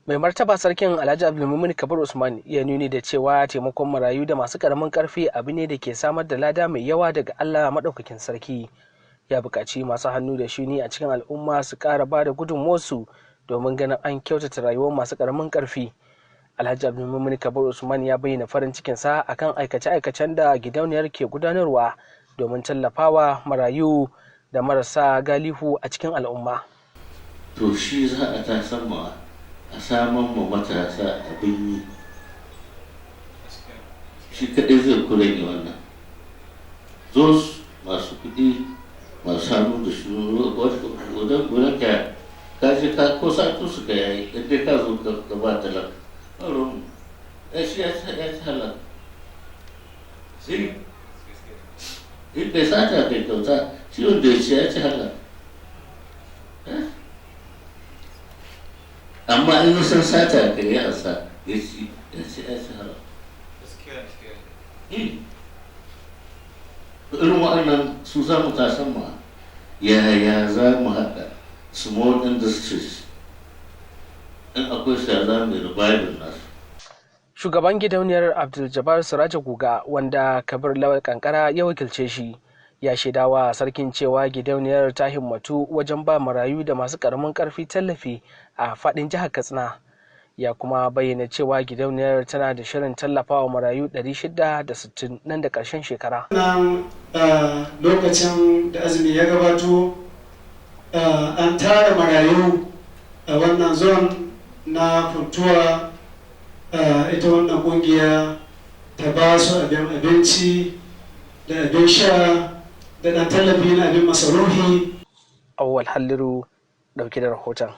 Mai martaba sarkin Alhaji Abdulmuminu Kabir Usman ya nuni da cewa taimakon marayu da masu karamin karfi abu ne da ke samar da lada mai yawa daga Allah madaukakin sarki. Ya buƙaci masu hannu da shuni a cikin al'umma su ƙara ba da gudunmuwarsu domin ganin an kyautata rayuwar masu karamin karfi. Alhaji Abdulmuminu Kabir Usman ya bayyana farin cikinsa akan aikace-aikacen da gidauniyar ke gudanarwa domin tallafawa marayu da marasa galihu a cikin al'umma. To shi za a ta sama a saman ma matasa abin yi, shi kaɗai zai kula ne wannan. Zo masu kuɗi masu hannu da shi wadda ka je ka ko satu su ka yayi yadda ka zo ka ba talaka ƙaron ya shi ya ci halaka sai in bai sata kai kyauta shi wanda ya ce ya ci halaka. Amma in san sata ka yi ansa ya ci halaka. Irin waɗannan su za mu tasan ma yaya za mu haɗa small industries in akwai shi za mu revival nasu. Shugaban gidauniyar Ziyarar Guga wanda Kabir Lawal Kankara ya wakilce shi ya shaidawa sarkin cewa gidauniyar ta himmatu wajen ba marayu da masu karamin karfi tallafi a faɗin jihar Katsina. Ya kuma bayyana cewa gidauniyar tana da shirin tallafawa marayu 660 nan da ƙarshen shekara. Nan lokacin da azumi ya gabato an tara marayu a wannan zone na Funtuwa, ita wannan kungiya ta ba su abinci da abin sha da ɗan tallafi na abin masarufi. Awwal Halliru ɗauke da rahoton.